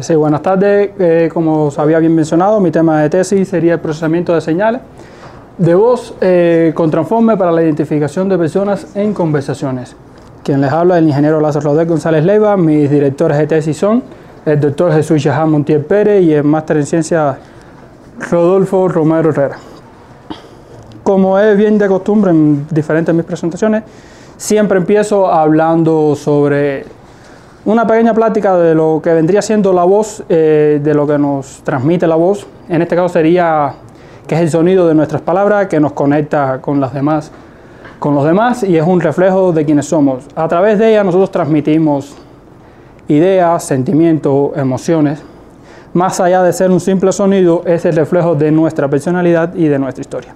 Sí, buenas tardes. Como os había bien mencionado, mi tema de tesis sería el procesamiento de señales de voz con transforme para la identificación de personas en conversaciones. Quien les habla es el ingeniero Lázaro Rodríguez González Leiva. Mis directores de tesis son el doctor Jesús Yajá Montiel Pérez y el máster en ciencias Rodolfo Romero Herrera. Como es bien de costumbre en diferentes de mis presentaciones, siempre empiezo hablando sobre una pequeña plática de lo que vendría siendo la voz, de lo que nos transmite la voz. En este caso sería que es el sonido de nuestras palabras que nos conecta con los demás y es un reflejo de quienes somos. A través de ella nosotros transmitimos ideas, sentimientos, emociones. Más allá de ser un simple sonido, es el reflejo de nuestra personalidad y de nuestra historia.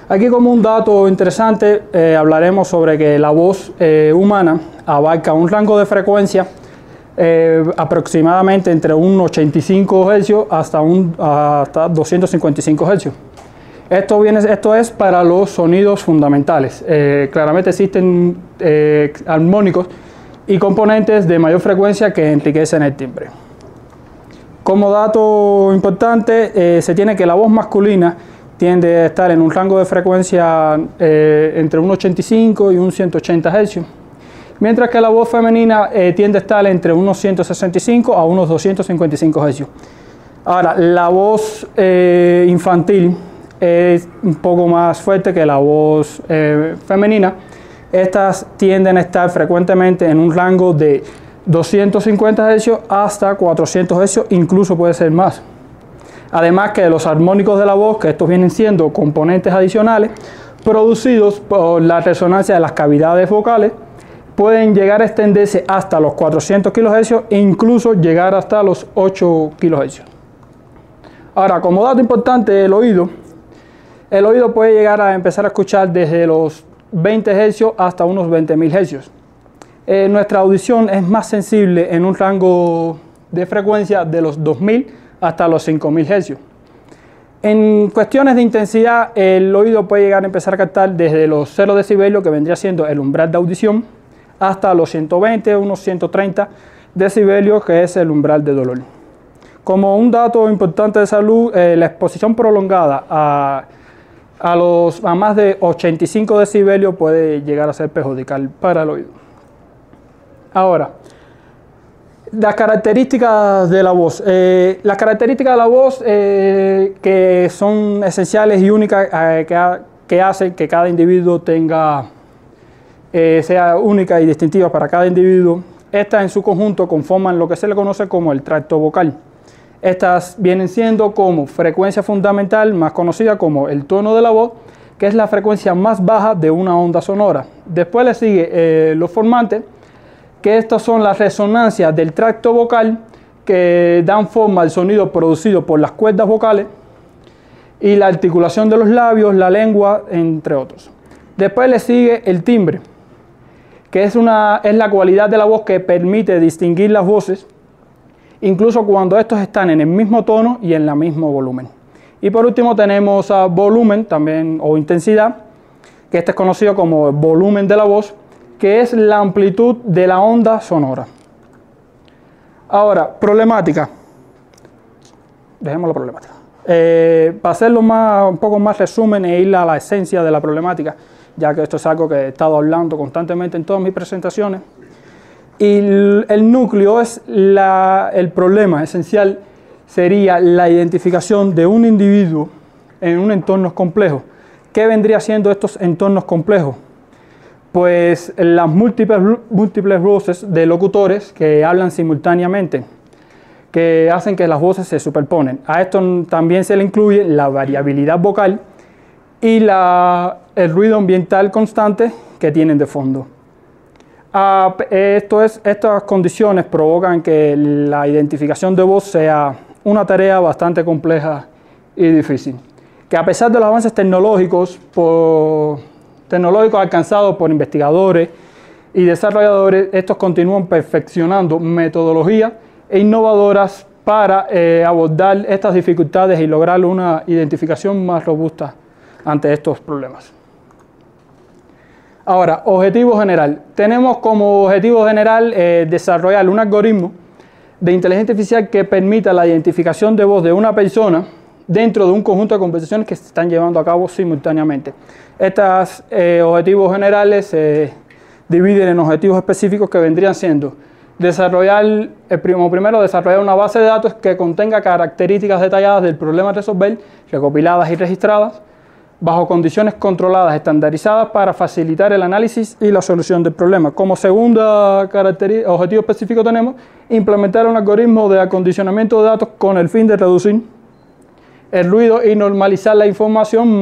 Aquí como un dato interesante hablaremos sobre que la voz humana abarca un rango de frecuencia aproximadamente entre un 85 Hz hasta 255 Hz. Esto es para los sonidos fundamentales. Claramente existen armónicos y componentes de mayor frecuencia que enriquecen el timbre. Como dato importante, se tiene que la voz masculina tiende a estar en un rango de frecuencia entre un 85 y un 180 Hz, mientras que la voz femenina tiende a estar entre unos 165 a unos 255 Hz. Ahora, la voz infantil es un poco más fuerte que la voz femenina. Estas tienden a estar frecuentemente en un rango de 250 Hz hasta 400 Hz, incluso puede ser más. Además que los armónicos de la voz, que estos vienen siendo componentes adicionales producidos por la resonancia de las cavidades vocales, pueden llegar a extenderse hasta los 400 kHz e incluso llegar hasta los 8 kHz. Ahora, como dato importante, el oído puede llegar a empezar a escuchar desde los 20 Hz hasta unos 20.000 Hz. Nuestra audición es más sensible en un rango de frecuencia de los 2000 hasta los 5000 Hz. En cuestiones de intensidad, el oído puede llegar a empezar a captar desde los 0 decibelios, que vendría siendo el umbral de audición, hasta los 120, unos 130 decibelios, que es el umbral de dolor. Como un dato importante de salud, la exposición prolongada a más de 85 decibelios puede llegar a ser perjudicial para el oído. Ahora, las características de la voz. Las características de la voz que son esenciales y únicas que hacen que cada individuo sea única y distintiva para cada individuo. Estas en su conjunto conforman lo que se le conoce como el tracto vocal. Estas vienen siendo como frecuencia fundamental, más conocida como el tono de la voz, que es la frecuencia más baja de una onda sonora. Después le sigue los formantes, que estas son las resonancias del tracto vocal que dan forma al sonido producido por las cuerdas vocales y la articulación de los labios, la lengua, entre otros. Después le sigue el timbre, que es la cualidad de la voz que permite distinguir las voces, incluso cuando estos están en el mismo tono y en el mismo volumen. Y por último tenemos a volumen también, o intensidad, que este es conocido como el volumen de la voz, que es la amplitud de la onda sonora. Ahora, problemática. Dejemos la problemática. Para hacerlo un poco más resumen e ir a la esencia de la problemática, ya que esto es algo que he estado hablando constantemente en todas mis presentaciones. Y el núcleo es el problema esencial sería la identificación de un individuo en un entorno complejo. ¿Qué vendría siendo estos entornos complejos? Pues las múltiples voces de locutores que hablan simultáneamente, que hacen que las voces se superponen. A esto también se le incluye la variabilidad vocal y el ruido ambiental constante que tienen de fondo. Estas condiciones provocan que la identificación de voz sea una tarea bastante compleja y difícil. Que a pesar de los avances tecnológicos alcanzados por investigadores y desarrolladores, estos continúan perfeccionando metodologías innovadoras para abordar estas dificultades y lograr una identificación más robusta ante estos problemas. Ahora, objetivo general. Tenemos como objetivo general desarrollar un algoritmo de inteligencia artificial que permita la identificación de voz de una persona dentro de un conjunto de conversaciones que se están llevando a cabo simultáneamente. Estos objetivos generales se dividen en objetivos específicos que vendrían siendo desarrollar, primero desarrollar una base de datos que contenga características detalladas del problema a resolver, recopiladas y registradas, bajo condiciones controladas, estandarizadas para facilitar el análisis y la solución del problema. Como segunda objetivo específico tenemos implementar un algoritmo de acondicionamiento de datos con el fin de reducir el ruido y normalizar la información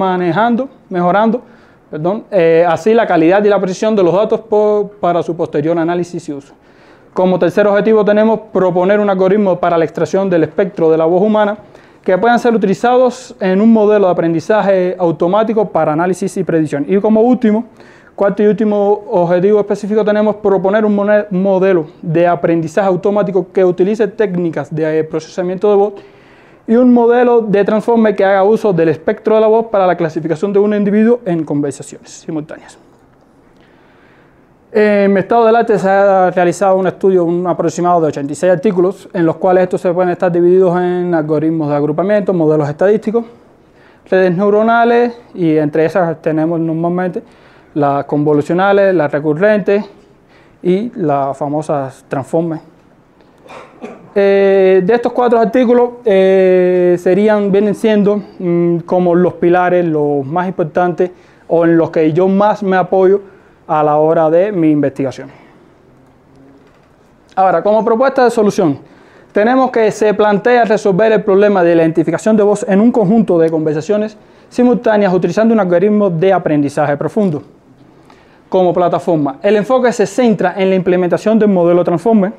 mejorando así la calidad y la precisión de los datos para su posterior análisis y uso. Como tercer objetivo tenemos proponer un algoritmo para la extracción del espectro de la voz humana que puedan ser utilizados en un modelo de aprendizaje automático para análisis y predicción. Y como último, cuarto y último objetivo específico tenemos proponer un modelo de aprendizaje automático que utilice técnicas de procesamiento de voz y un modelo de transformer que haga uso del espectro de la voz para la clasificación de un individuo en conversaciones simultáneas. En mi estado del arte se ha realizado un estudio, un aproximado de 86 artículos, en los cuales estos se pueden estar divididos en algoritmos de agrupamiento, modelos estadísticos, redes neuronales, y entre esas tenemos normalmente las convolucionales, las recurrentes y las famosas transformers. De estos 4 artículos vienen siendo como los pilares, los más importantes, o en los que yo más me apoyo a la hora de mi investigación. Ahora, como propuesta de solución, tenemos que se plantea resolver el problema de la identificación de voz en un conjunto de conversaciones simultáneas utilizando un algoritmo de aprendizaje profundo. Como plataforma, el enfoque se centra en la implementación del modelo Transformer,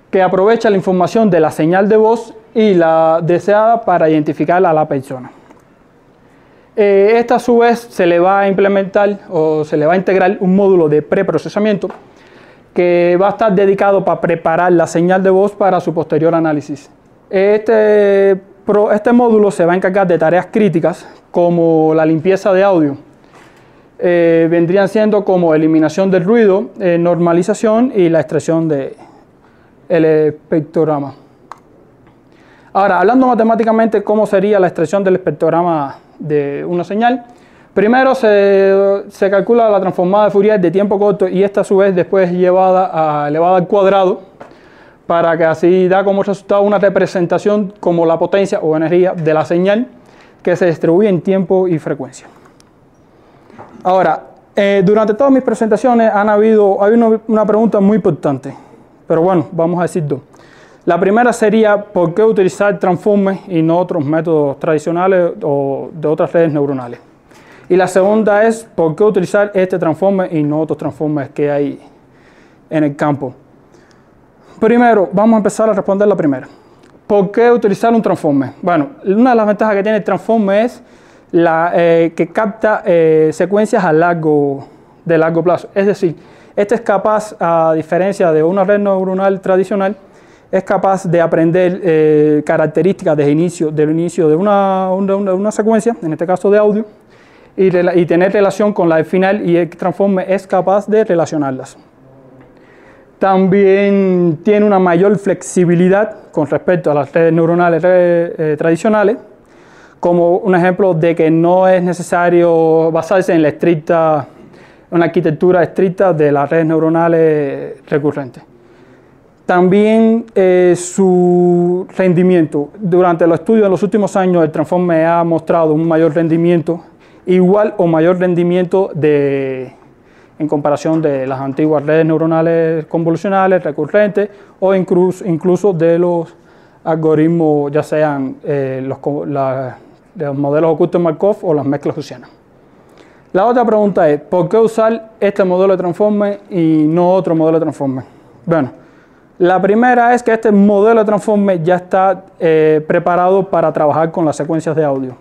que aprovecha la información de la señal de voz y la deseada para identificar a la persona. Esta a su vez se le va a implementar o se le va a integrar un módulo de preprocesamiento que va a estar dedicado para preparar la señal de voz para su posterior análisis. Este módulo se va a encargar de tareas críticas como la limpieza de audio. Vendrían siendo como eliminación del ruido, normalización y la extracción del espectrograma. Ahora, hablando matemáticamente, ¿cómo sería la extracción del espectrograma de una señal? Primero se calcula la transformada de Fourier de tiempo corto y esta a su vez después elevada al cuadrado para que así da como resultado una representación como la potencia o energía de la señal que se distribuye en tiempo y frecuencia. Ahora, durante todas mis presentaciones hay una pregunta muy importante, pero bueno, vamos a decir dos. La primera sería, ¿por qué utilizar transformers y no otros métodos tradicionales o de otras redes neuronales? Y la segunda es, ¿por qué utilizar este transformer y no otros transformers que hay en el campo? Primero, vamos a empezar a responder la primera. ¿Por qué utilizar un transformer? Bueno, una de las ventajas que tiene el transformer es que capta secuencias de largo plazo. Es decir, este es capaz, a diferencia de una red neuronal tradicional, es capaz de aprender características del inicio de una secuencia, en este caso de audio, y tener relación con la del final, y el transformer es capaz de relacionarlas. También tiene una mayor flexibilidad con respecto a las redes neuronales tradicionales, como un ejemplo de que no es necesario basarse en una arquitectura estricta de las redes neuronales recurrentes. También su rendimiento. Durante los estudios de los últimos años, el transformer ha mostrado un mayor rendimiento, igual o mayor rendimiento en comparación de las antiguas redes neuronales convolucionales, recurrentes, o incluso de los algoritmos, ya sean los modelos ocultos de Markov o las mezclas gaussianas. La otra pregunta es, ¿por qué usar este modelo de transformer y no otro modelo de transformer? Bueno, la primera es que este modelo de transformer ya está preparado para trabajar con las secuencias de audio.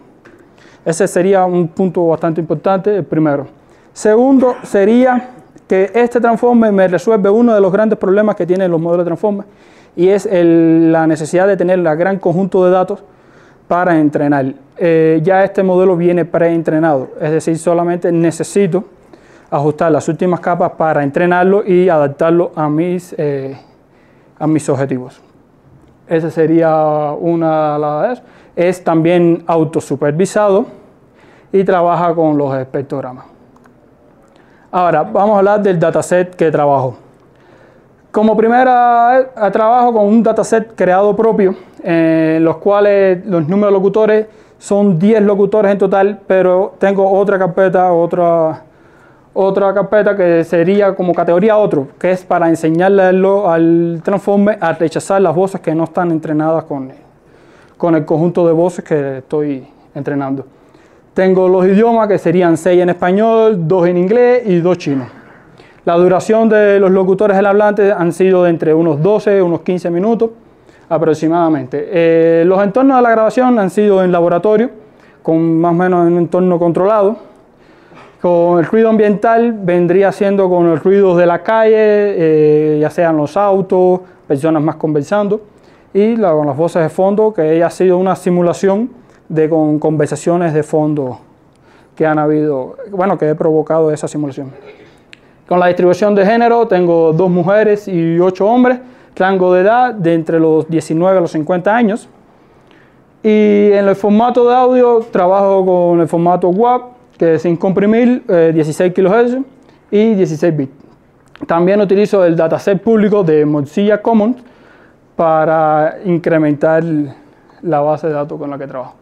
Ese sería un punto bastante importante, el primero. Segundo, sería que este transformer me resuelve uno de los grandes problemas que tienen los modelos de transformer, y es la necesidad de tener un gran conjunto de datos para entrenar. Ya este modelo viene preentrenado, es decir, solamente necesito ajustar las últimas capas para entrenarlo y adaptarlo a mis objetivos. Esa sería una de las. Es también autosupervisado y trabaja con los espectrogramas. Ahora, vamos a hablar del dataset que trabajo. Como primera, trabajo con un dataset creado propio, en los cuales los números locutores son 10 locutores en total, pero tengo otra carpeta que sería como categoría otro, que es para enseñarle al transformer a rechazar las voces que no están entrenadas con el conjunto de voces que estoy entrenando. Tengo los idiomas que serían 6 en español, 2 en inglés y 2 chinos. La duración de los locutores del hablante han sido de entre unos 12 y unos 15 minutos aproximadamente. Los entornos de la grabación han sido en laboratorio, con más o menos en un entorno controlado. Con el ruido ambiental vendría siendo con los ruidos de la calle, ya sean los autos, personas más conversando, y con las voces de fondo, que ha sido una simulación con conversaciones de fondo que han habido, bueno, que he provocado esa simulación. Con la distribución de género tengo 2 mujeres y 8 hombres, rango de edad de entre los 19 a los 50 años. Y en el formato de audio trabajo con el formato WAV, que es sin comprimir, 16 kHz y 16 bits. También utilizo el dataset público de Mozilla Commons para incrementar la base de datos con la que trabajo.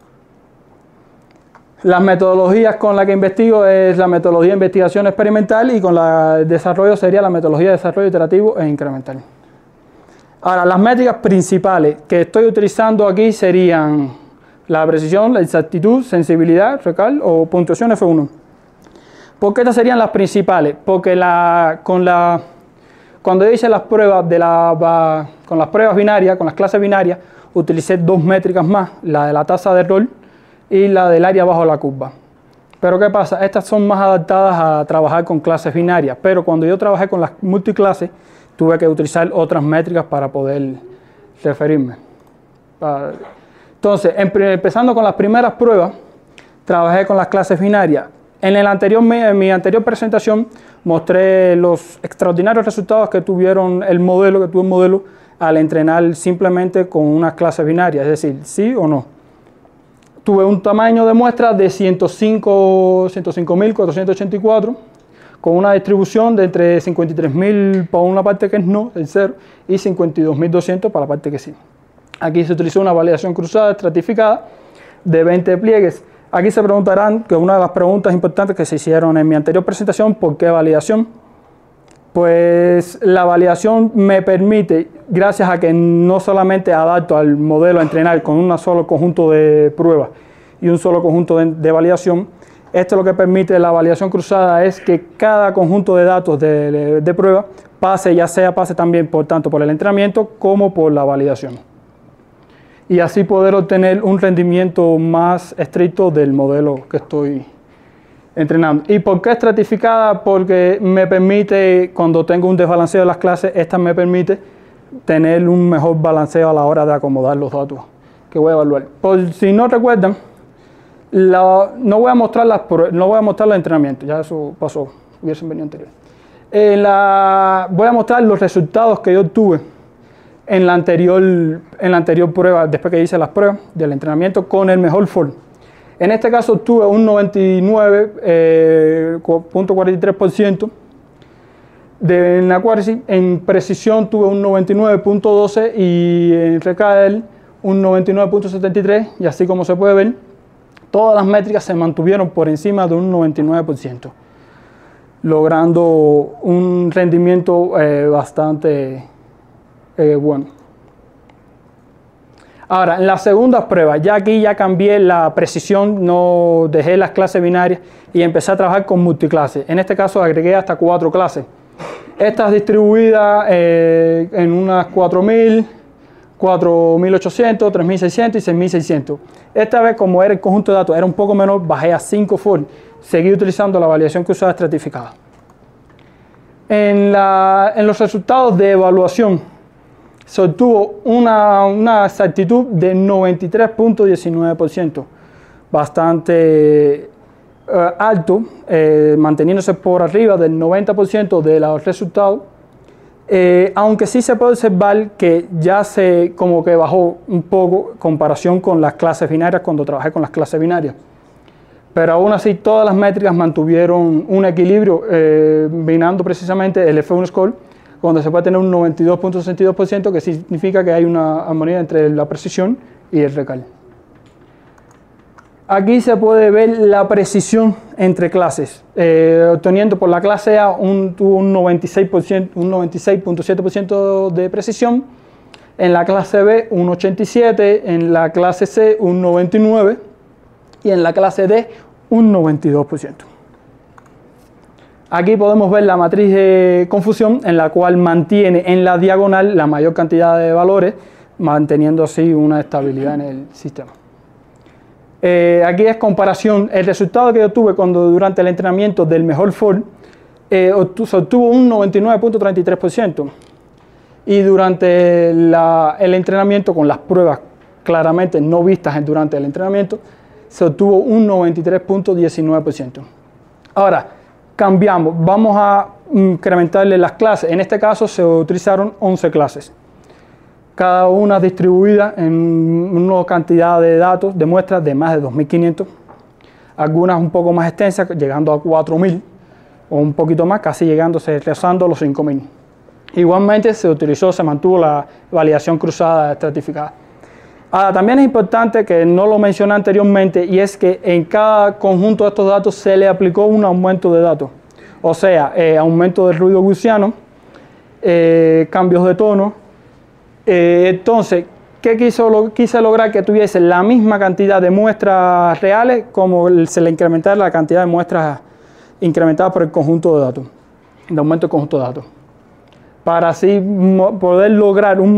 Las metodologías con las que investigo es la metodología de investigación experimental, y con la de desarrollo sería la metodología de desarrollo iterativo e incremental. Ahora, las métricas principales que estoy utilizando aquí serían la precisión, la exactitud, sensibilidad, recal o puntuación F1. ¿Por qué estas serían las principales? Porque cuando hice las pruebas con las pruebas binarias, con las clases binarias, utilicé 2 métricas más, la de la tasa de error y la del área bajo la curva. Pero ¿qué pasa? Estas son más adaptadas a trabajar con clases binarias, pero cuando yo trabajé con las multiclases, tuve que utilizar otras métricas para poder referirme. Entonces, empezando con las primeras pruebas, trabajé con las clases binarias. En mi anterior presentación mostré los extraordinarios resultados que tuvo el modelo al entrenar simplemente con unas clases binarias, es decir, sí o no. Tuve un tamaño de muestra de 105.484, con una distribución de entre 53.000 para una parte que es no, el 0, y 52.200 para la parte que sí. Aquí se utilizó una validación cruzada estratificada de 20 pliegues. Aquí se preguntarán, que una de las preguntas importantes que se hicieron en mi anterior presentación, ¿por qué validación? Pues la validación me permite, gracias a que no solamente adapto al modelo a entrenar con un solo conjunto de pruebas y un solo conjunto de validación, esto lo que permite la validación cruzada es que cada conjunto de datos de prueba pase también tanto por el entrenamiento como por la validación. Y así poder obtener un rendimiento más estricto del modelo que estoy entrenando. ¿Y por qué estratificada? Porque me permite, cuando tengo un desbalanceo de las clases, esta me permite tener un mejor balanceo a la hora de acomodar los datos que voy a evaluar. Por si no recuerdan, no voy a mostrar el entrenamiento, ya eso pasó, hubiesen venido anterior. Voy a mostrar los resultados que yo obtuve en la anterior prueba, después que hice las pruebas del entrenamiento con el mejor for. En este caso tuve un 99.43% en accuracy, en precisión tuve un 99.12 y en recall un 99.73, y así como se puede ver, todas las métricas se mantuvieron por encima de un 99%, logrando un rendimiento bastante bueno. Ahora, en las segundas pruebas, aquí ya cambié la precisión, no dejé las clases binarias y empecé a trabajar con multiclases. En este caso agregué hasta 4 clases. Estas distribuidas en unas 4.000, 4.800, 3.600 y 6.600. Esta vez, como era el conjunto de datos, era un poco menor, bajé a 5 for. Seguí utilizando la validación cruzada estratificada. En los resultados de evaluación, se obtuvo una exactitud de 93.19%, bastante alto, manteniéndose por arriba del 90% de los resultados, Aunque sí se puede observar que ya se como que bajó un poco en comparación con las clases binarias cuando trabajé con las clases binarias. Pero aún así todas las métricas mantuvieron un equilibrio, binando precisamente el F1 score, donde se puede tener un 92.62%, que significa que hay una armonía entre la precisión y el recal. Aquí se puede ver la precisión entre clases, obteniendo por la clase A tuvo un 96.7% de precisión, en la clase B un 87%, en la clase C un 99% y en la clase D un 92%. Aquí podemos ver la matriz de confusión, en la cual mantiene en la diagonal la mayor cantidad de valores, manteniendo así una estabilidad en el sistema. Aquí es comparación. El resultado que yo tuve durante el entrenamiento del mejor Ford se obtuvo un 99.33%, y durante el entrenamiento con las pruebas claramente no vistas durante el entrenamiento se obtuvo un 93.19%. Ahora cambiamos, vamos a incrementarle las clases. En este caso se utilizaron 11 clases, cada una distribuida en una cantidad de datos, de muestras de más de 2.500, algunas un poco más extensas, llegando a 4.000, o un poquito más, casi rozando los 5.000. Igualmente se mantuvo la validación cruzada estratificada. Ahora, también es importante, que no lo mencioné anteriormente, y es que en cada conjunto de estos datos se le aplicó un aumento de datos, o sea, aumento del ruido gaussiano, cambios de tono. Entonces, ¿qué quise lograr? Que tuviese la misma cantidad de muestras reales como se le incrementara la cantidad de muestras incrementadas por el conjunto de datos, de aumento del conjunto de datos, para así poder lograr unos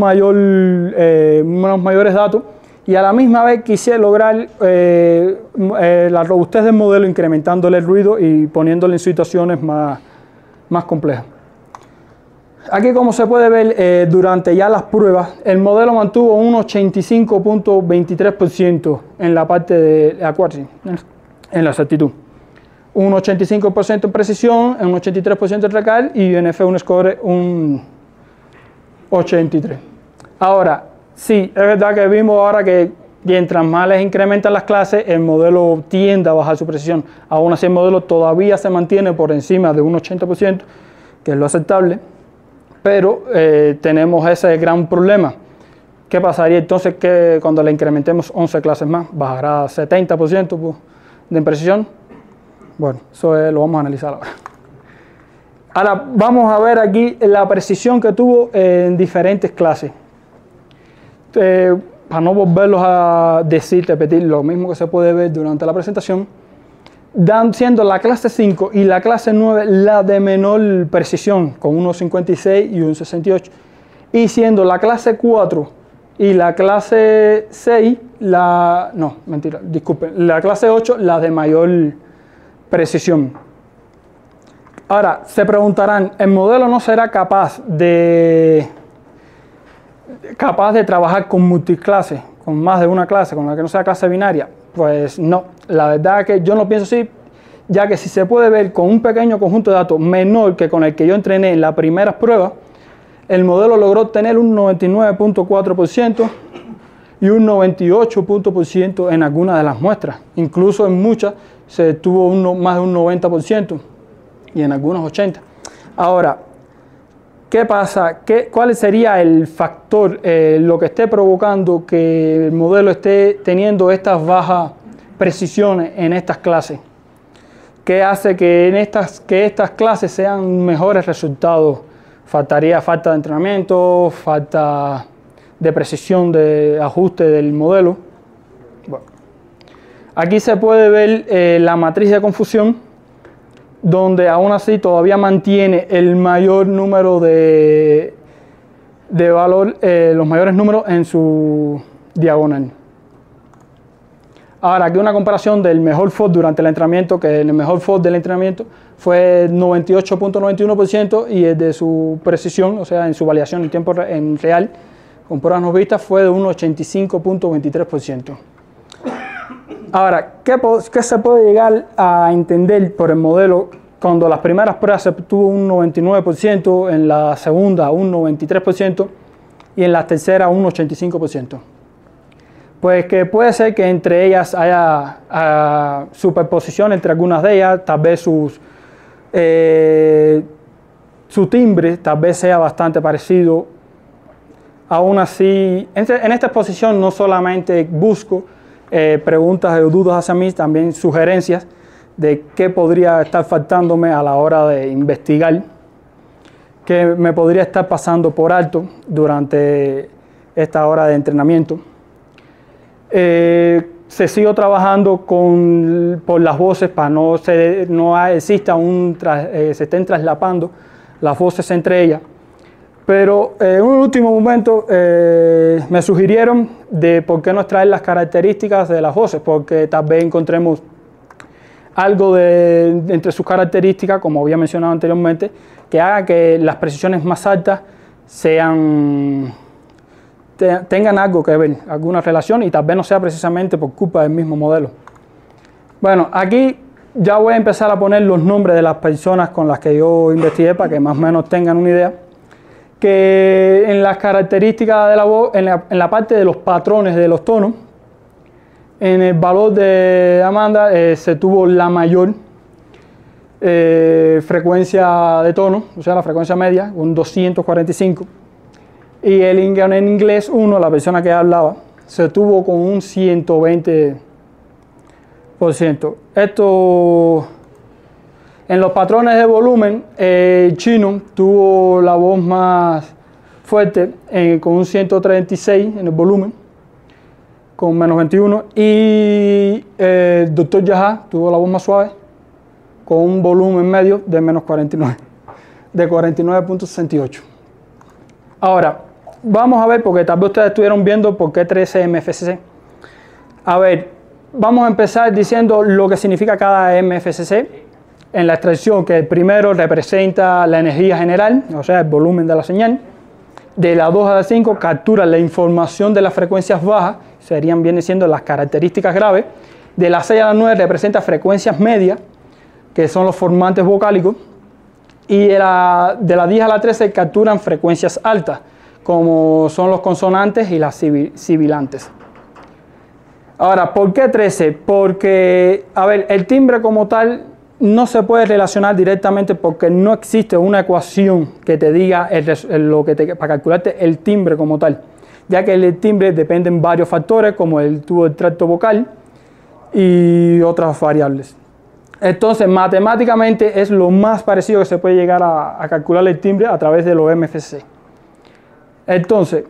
mayores datos, y a la misma vez quise lograr la robustez del modelo, incrementándole el ruido y poniéndole en situaciones más complejas. Aquí, como se puede ver, durante ya las pruebas, el modelo mantuvo un 85.23% en la parte de accuracy, en la exactitud. Un 85% en precisión, un 83% en recal, y en F1 score un 83%. Ahora, sí, es verdad que vimos ahora que mientras más les incrementan las clases, el modelo tiende a bajar su precisión. Aún así, el modelo todavía se mantiene por encima de un 80%, que es lo aceptable. Pero tenemos ese gran problema. ¿Qué pasaría entonces que cuando le incrementemos 11 clases más? ¿Bajará 70% de precisión? Bueno, eso lo vamos a analizar ahora. Ahora vamos a ver aquí la precisión que tuvo en diferentes clases. Para no volverlos a repetir lo mismo que se puede ver durante la presentación, siendo la clase 5 y la clase 9 la de menor precisión, con unos 56 y un 68, y siendo la clase 4 y la clase 6, la clase 8 la de mayor precisión. Ahora, se preguntarán, ¿el modelo no será capaz de trabajar con multiclase, con más de una clase, con la que no sea clase binaria? Pues no, la verdad es que yo no pienso así, ya que si se puede ver con un pequeño conjunto de datos menor que con el que yo entrené en las primeras pruebas, el modelo logró obtener un 99.4% y un 98% en algunas de las muestras. Incluso en muchas se tuvo más de un 90% y en algunas 80%. Ahora, ¿qué pasa? ¿Cuál sería el factor, lo que esté provocando que el modelo esté teniendo estas bajas precisiones en estas clases? ¿Qué hace que estas clases sean mejores resultados? Faltaría falta de entrenamiento, falta de precisión de ajuste del modelo. Bueno, aquí se puede ver la matriz de confusión, donde aún así todavía mantiene el mayor número de valor, los mayores números en su diagonal. Ahora, aquí una comparación del mejor FOD durante el entrenamiento, que el mejor FOD del entrenamiento fue 98.91%, y el de su precisión, o sea, en su validación en tiempo real, con pruebas no vistas, fue de un 85.23%. Ahora, ¿qué se puede llegar a entender por el modelo cuando las primeras pruebas se obtuvo un 99%, en la segunda un 93% y en la tercera un 85%. Pues que puede ser que entre ellas haya superposición entre algunas de ellas, tal vez su timbre tal vez sea bastante parecido. Aún así, en esta exposición no solamente busco preguntas o dudas hacia mí, también sugerencias de qué podría estar faltándome a la hora de investigar, qué me podría estar pasando por alto durante esta hora de entrenamiento. Se sigo trabajando por las voces para se estén traslapando las voces entre ellas. Pero en un último momento me sugirieron de por qué no extraer las características de las voces, porque tal vez encontremos algo entre sus características, como había mencionado anteriormente, que haga que las precisiones más altas tengan algo que ver, alguna relación, y tal vez no sea precisamente por culpa del mismo modelo. Bueno, aquí ya voy a empezar a poner los nombres de las personas con las que yo investigué para que más o menos tengan una idea. Que en las características de la voz, en la parte de los patrones de los tonos, en el valor de Amanda se tuvo la mayor frecuencia de tono, o sea, la frecuencia media, un 245. Y en inglés 1, la persona que hablaba, se tuvo con un 120%. Esto, en los patrones de volumen, chino tuvo la voz más fuerte con un 136 en el volumen, con menos 21, y Dr. Jaha tuvo la voz más suave con un volumen medio de menos 49, de 49.68. Ahora, vamos a ver, porque tal vez ustedes estuvieron viendo por qué 13 MFCC. A ver, vamos a empezar diciendo lo que significa cada MFCC en la extracción, que el primero representa la energía general, o sea, el volumen de la señal. De la 2 a la 5 captura la información de las frecuencias bajas, vienen siendo las características graves. De la 6 a la 9 representa frecuencias medias, que son los formantes vocálicos. Y de la 10 a la 13 capturan frecuencias altas, como son los consonantes y las sibilantes. Ahora, ¿por qué 13? Porque, a ver, el timbre como tal no se puede relacionar directamente porque no existe una ecuación que te diga para calcularte el timbre como tal, ya que el timbre depende de varios factores como el tubo del tracto vocal y otras variables. Entonces, matemáticamente es lo más parecido que se puede llegar a calcular el timbre a través de los MFCC. Entonces,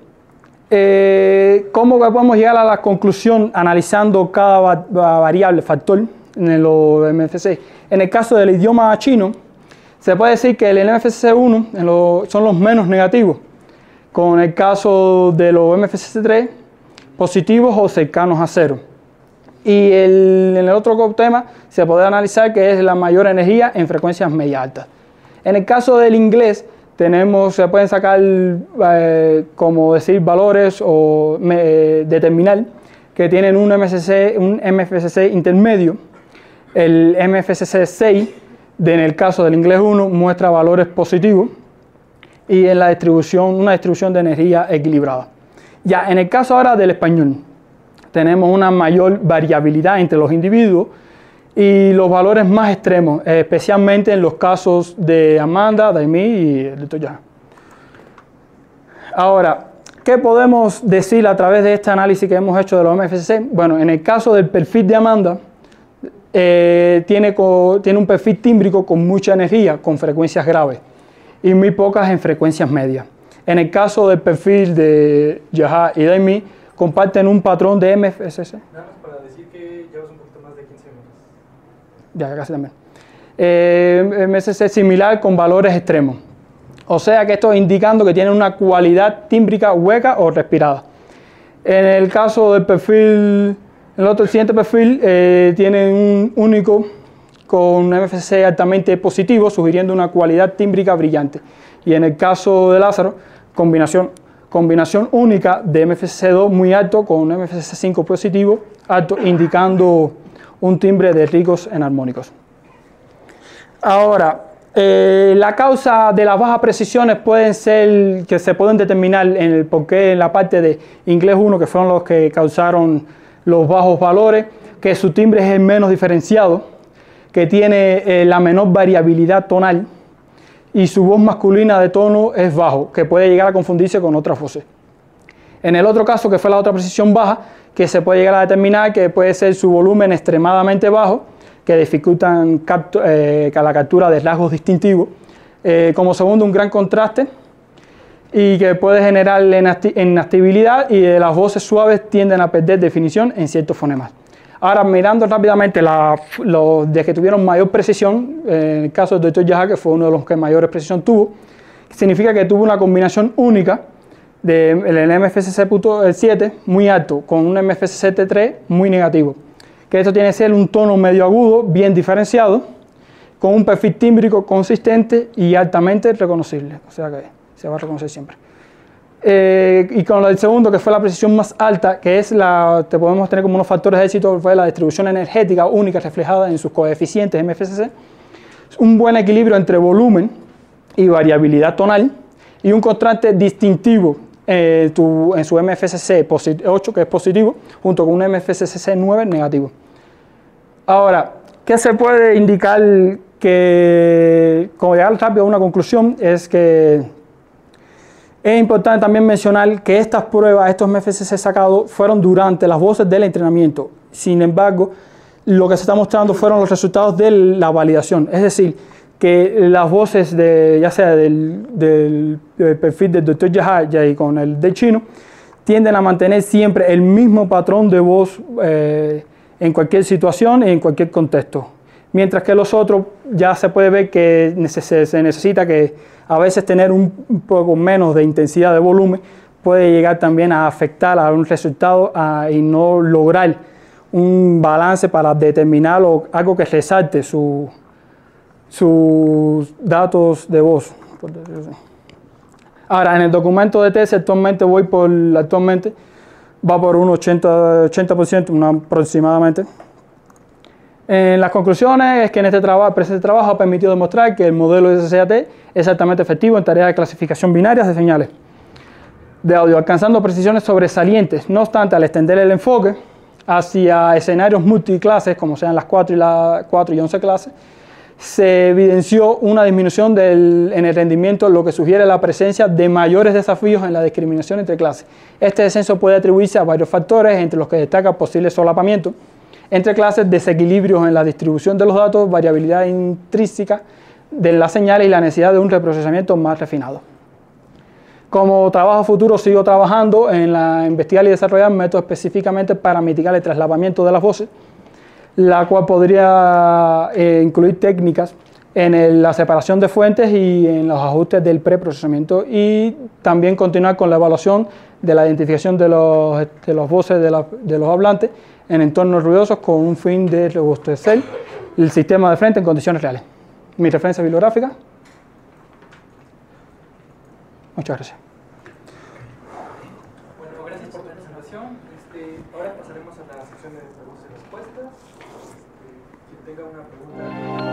¿cómo podemos llegar a la conclusión analizando cada variable, factor en los MFCC? En el caso del idioma chino, se puede decir que el MFCC1 son los menos negativos, con el caso de los MFCC3 positivos o cercanos a cero. Y en el otro tema se puede analizar que es la mayor energía en frecuencias media altas. En el caso del inglés, se pueden sacar, como decir, valores o determinar que tienen un MFCC intermedio. El MFCC 6, en el caso del inglés 1, muestra valores positivos y en la distribución, una distribución de energía equilibrada. Ya en el caso ahora del español, tenemos una mayor variabilidad entre los individuos y los valores más extremos, especialmente en los casos de Amanda, Daimi y el Dr. Jaha. Ahora, ¿qué podemos decir a través de este análisis que hemos hecho de los MFCC? Bueno, en el caso del perfil de Amanda, tiene un perfil tímbrico con mucha energía, con frecuencias graves, y muy pocas en frecuencias medias. En el caso del perfil de Jaha y Daimi, comparten un patrón de MFCC. Nada más para decir que llevas un poquito más de 15 minutos. Ya, casi también. MFCC similar con valores extremos. O sea que esto indicando que tienen una cualidad tímbrica hueca o respirada. En el caso del perfil, el siguiente perfil tiene un único con MFCC altamente positivo, sugiriendo una cualidad tímbrica brillante. Y en el caso de Lázaro, combinación única de MFCC2 muy alto con MFCC5 positivo alto, indicando un timbre de ricos enarmónicos. Ahora, la causa de las bajas precisiones pueden ser, que se pueden determinar en el porqué, en la parte de inglés 1, que fueron los que causaron los bajos valores, que su timbre es el menos diferenciado, que tiene la menor variabilidad tonal y su voz masculina de tono es bajo, que puede llegar a confundirse con otras voces. En el otro caso, que fue la otra precisión baja, que se puede llegar a determinar que puede ser su volumen extremadamente bajo, que dificultan la captura de rasgos distintivos. Como segundo, un gran contraste y que puede generar inestabilidad, y las voces suaves tienden a perder definición en ciertos fonemas. Ahora, mirando rápidamente los de que tuvieron mayor precisión, en el caso del Dr. Jaha, que fue uno de los que mayores precisión tuvo, significa que tuvo una combinación única del MFCC.7 muy alto con un MFCC3 muy negativo. Que esto tiene que ser un tono medio agudo, bien diferenciado, con un perfil tímbrico consistente y altamente reconocible, o sea que se va a reconocer siempre. Y con el segundo, que fue la precisión más alta, que es te podemos tener como unos factores de éxito, fue la distribución energética única reflejada en sus coeficientes MFCC, un buen equilibrio entre volumen y variabilidad tonal, y un contraste distintivo en su MFCC 8, que es positivo, junto con un MFCC 9 negativo. Ahora, ¿qué se puede indicar? Que, como llegar rápido a una conclusión, es que es importante también mencionar que estas pruebas, estos MFCC sacados, fueron durante las voces del entrenamiento. Sin embargo, lo que se está mostrando fueron los resultados de la validación, es decir, que las voces ya sea del perfil del Dr. Jaha y con el del chino tienden a mantener siempre el mismo patrón de voz en cualquier situación y en cualquier contexto, mientras que los otros ya se puede ver que se necesita que a veces tener un poco menos de intensidad de volumen puede llegar también a afectar a un resultado y no lograr un balance para determinar algo que resalte sus datos de voz. Ahora, en el documento de tesis actualmente va por un 80% aproximadamente. En las conclusiones es que en este trabajo ha permitido demostrar que el modelo de SCAT es altamente efectivo en tareas de clasificación binarias de señales de audio, alcanzando precisiones sobresalientes. No obstante, al extender el enfoque hacia escenarios multiclases, como sean las 4 y 11 clases, se evidenció una disminución en el rendimiento, lo que sugiere la presencia de mayores desafíos en la discriminación entre clases. Este descenso puede atribuirse a varios factores, entre los que destaca posible solapamiento entre clases, desequilibrios en la distribución de los datos, variabilidad intrínseca de las señales y la necesidad de un reprocesamiento más refinado. Como trabajo futuro sigo trabajando en investigar y desarrollar métodos específicamente para mitigar el traslapamiento de las voces, la cual podría incluir técnicas en la separación de fuentes y en los ajustes del preprocesamiento, y también continuar con la evaluación de la identificación de las voces de los hablantes en entornos ruidosos con un fin de robustecer el sistema de frente en condiciones reales. Mi referencia bibliográfica. Muchas gracias. Bueno, gracias por tu presentación. Ahora pasaremos a la sección de preguntas y respuestas. Quien tenga una pregunta.